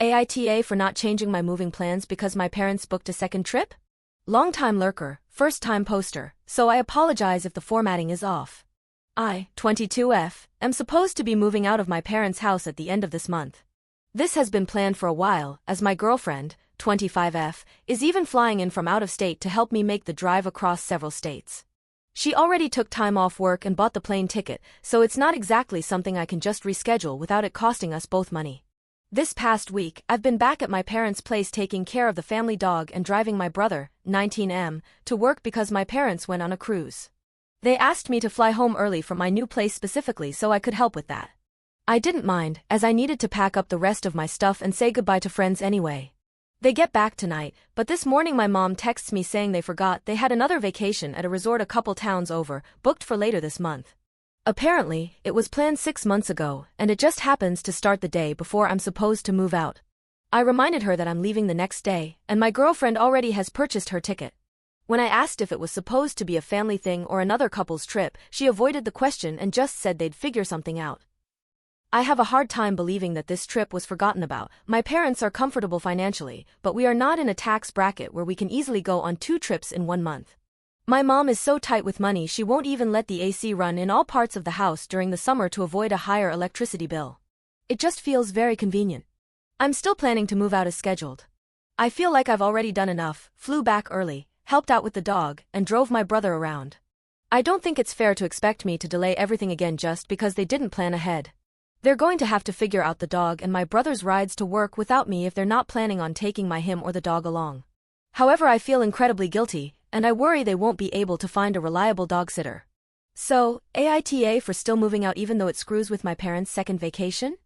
AITA for not changing my moving plans because my parents booked a second trip? Long-time lurker, first-time poster, so I apologize if the formatting is off. I, 22F, am supposed to be moving out of my parents' house at the end of this month. This has been planned for a while, as my girlfriend, 25F, is even flying in from out of state to help me make the drive across several states. She already took time off work and bought the plane ticket, so it's not exactly something I can just reschedule without it costing us both money. This past week, I've been back at my parents' place taking care of the family dog and driving my brother, 19M, to work because my parents went on a cruise. They asked me to fly home early from my new place specifically so I could help with that. I didn't mind, as I needed to pack up the rest of my stuff and say goodbye to friends anyway. They get back tonight, but this morning my mom texts me saying they forgot they had another vacation at a resort a couple towns over, booked for later this month. Apparently, it was planned 6 months ago, and it just happens to start the day before I'm supposed to move out. I reminded her that I'm leaving the next day, and my girlfriend already has purchased her ticket. When I asked if it was supposed to be a family thing or another couple's trip, she avoided the question and just said they'd figure something out. I have a hard time believing that this trip was forgotten about. My parents are comfortable financially, but we are not in a tax bracket where we can easily go on 2 trips in 1 month. My mom is so tight with money she won't even let the AC run in all parts of the house during the summer to avoid a higher electricity bill. It just feels very convenient. I'm still planning to move out as scheduled. I feel like I've already done enough, flew back early, helped out with the dog, and drove my brother around. I don't think it's fair to expect me to delay everything again just because they didn't plan ahead. They're going to have to figure out the dog and my brother's rides to work without me if they're not planning on taking him or the dog along. However, I feel incredibly guilty, and I worry they won't be able to find a reliable dog sitter. So, AITA for still moving out even though it screws with my parents' second vacation?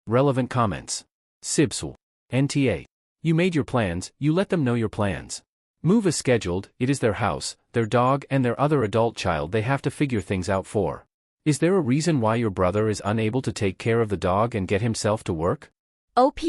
Relevant comments. Sibsul. NTA. You made your plans, you let them know your plans. Move as scheduled, it is their house, their dog and their other adult child they have to figure things out for. Is there a reason why your brother is unable to take care of the dog and get himself to work? OP.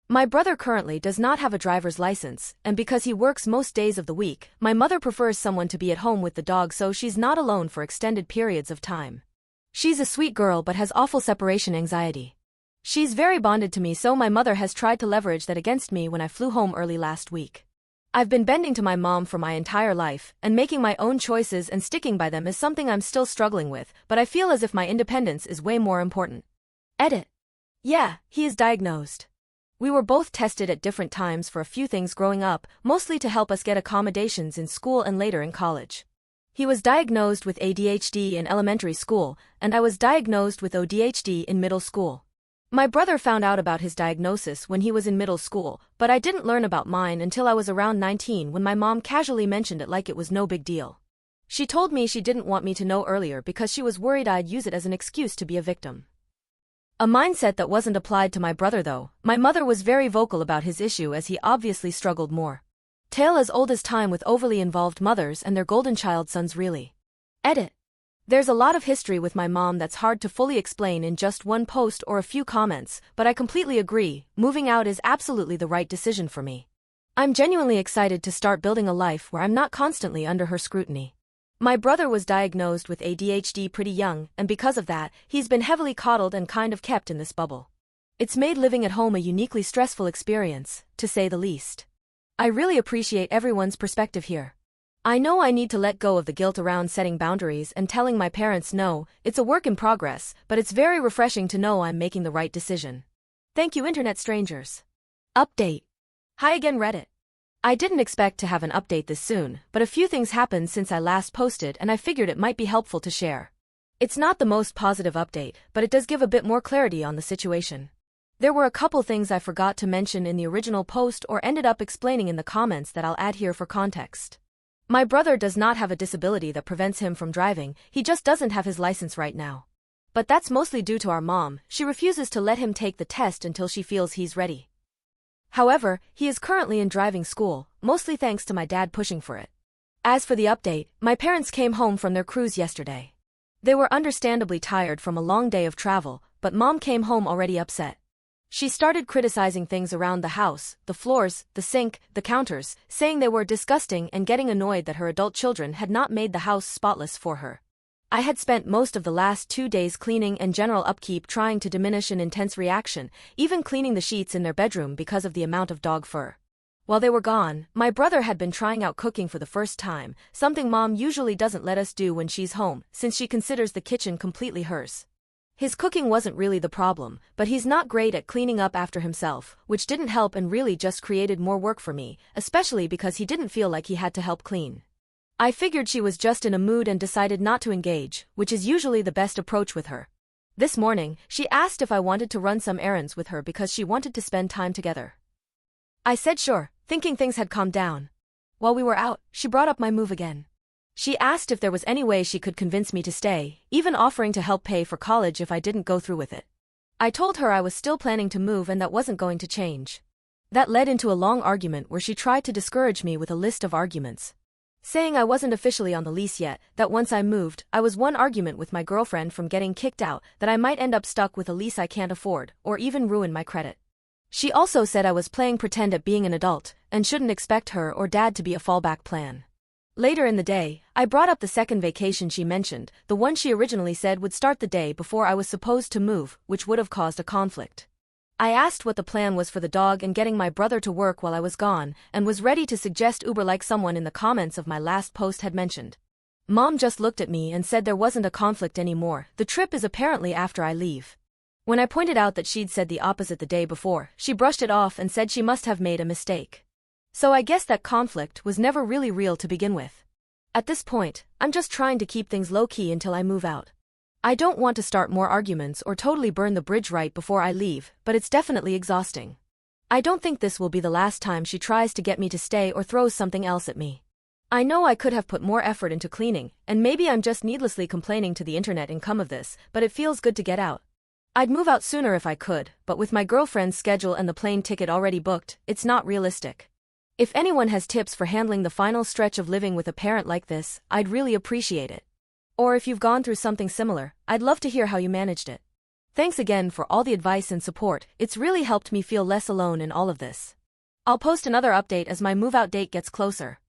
My brother currently does not have a driver's license, and because he works most days of the week, my mother prefers someone to be at home with the dog so she's not alone for extended periods of time. She's a sweet girl but has awful separation anxiety. She's very bonded to me, so my mother has tried to leverage that against me when I flew home early last week. I've been bending to my mom for my entire life, and making my own choices and sticking by them is something I'm still struggling with, but I feel as if my independence is way more important. Edit. Yeah, he is diagnosed. We were both tested at different times for a few things growing up, mostly to help us get accommodations in school and later in college. He was diagnosed with ADHD in elementary school, and I was diagnosed with ODHD in middle school. My brother found out about his diagnosis when he was in middle school, but I didn't learn about mine until I was around 19 when my mom casually mentioned it like it was no big deal. She told me she didn't want me to know earlier because she was worried I'd use it as an excuse to be a victim. A mindset that wasn't applied to my brother though. My mother was very vocal about his issue as he obviously struggled more. Tale as old as time with overly involved mothers and their golden child sons really. Edit. There's a lot of history with my mom that's hard to fully explain in just one post or a few comments, but I completely agree, moving out is absolutely the right decision for me. I'm genuinely excited to start building a life where I'm not constantly under her scrutiny. My brother was diagnosed with ADHD pretty young, and because of that, he's been heavily coddled and kind of kept in this bubble. It's made living at home a uniquely stressful experience, to say the least. I really appreciate everyone's perspective here. I know I need to let go of the guilt around setting boundaries and telling my parents no. It's a work in progress, but it's very refreshing to know I'm making the right decision. Thank you, internet strangers. Update. Hi again, Reddit. I didn't expect to have an update this soon, but a few things happened since I last posted and I figured it might be helpful to share. It's not the most positive update, but it does give a bit more clarity on the situation. There were a couple things I forgot to mention in the original post or ended up explaining in the comments that I'll add here for context. My brother does not have a disability that prevents him from driving, he just doesn't have his license right now. But that's mostly due to our mom. She refuses to let him take the test until she feels he's ready. However, he is currently in driving school, mostly thanks to my dad pushing for it. As for the update, my parents came home from their cruise yesterday. They were understandably tired from a long day of travel, but mom came home already upset. She started criticizing things around the house, the floors, the sink, the counters, saying they were disgusting and getting annoyed that her adult children had not made the house spotless for her. I had spent most of the last 2 days cleaning and general upkeep trying to diminish an intense reaction, even cleaning the sheets in their bedroom because of the amount of dog fur. While they were gone, my brother had been trying out cooking for the first time, something Mom usually doesn't let us do when she's home, since she considers the kitchen completely hers. His cooking wasn't really the problem, but he's not great at cleaning up after himself, which didn't help and really just created more work for me, especially because he didn't feel like he had to help clean. I figured she was just in a mood and decided not to engage, which is usually the best approach with her. This morning, she asked if I wanted to run some errands with her because she wanted to spend time together. I said sure, thinking things had calmed down. While we were out, she brought up my move again. She asked if there was any way she could convince me to stay, even offering to help pay for college if I didn't go through with it. I told her I was still planning to move and that wasn't going to change. That led into a long argument where she tried to discourage me with a list of arguments. Saying I wasn't officially on the lease yet, that once I moved, I was one argument with my girlfriend from getting kicked out, that I might end up stuck with a lease I can't afford, or even ruin my credit. She also said I was playing pretend at being an adult, and shouldn't expect her or Dad to be a fallback plan. Later in the day, I brought up the second vacation she mentioned, the one she originally said would start the day before I was supposed to move, which would have caused a conflict. I asked what the plan was for the dog and getting my brother to work while I was gone, and was ready to suggest Uber like someone in the comments of my last post had mentioned. Mom just looked at me and said there wasn't a conflict anymore, the trip is apparently after I leave. When I pointed out that she'd said the opposite the day before, she brushed it off and said she must have made a mistake. So I guess that conflict was never really real to begin with. At this point, I'm just trying to keep things low-key until I move out. I don't want to start more arguments or totally burn the bridge right before I leave, but it's definitely exhausting. I don't think this will be the last time she tries to get me to stay or throws something else at me. I know I could have put more effort into cleaning, and maybe I'm just needlessly complaining to the internet income of this, but it feels good to get out. I'd move out sooner if I could, but with my girlfriend's schedule and the plane ticket already booked, it's not realistic. If anyone has tips for handling the final stretch of living with a parent like this, I'd really appreciate it. Or if you've gone through something similar, I'd love to hear how you managed it. Thanks again for all the advice and support, it's really helped me feel less alone in all of this. I'll post another update as my move-out date gets closer.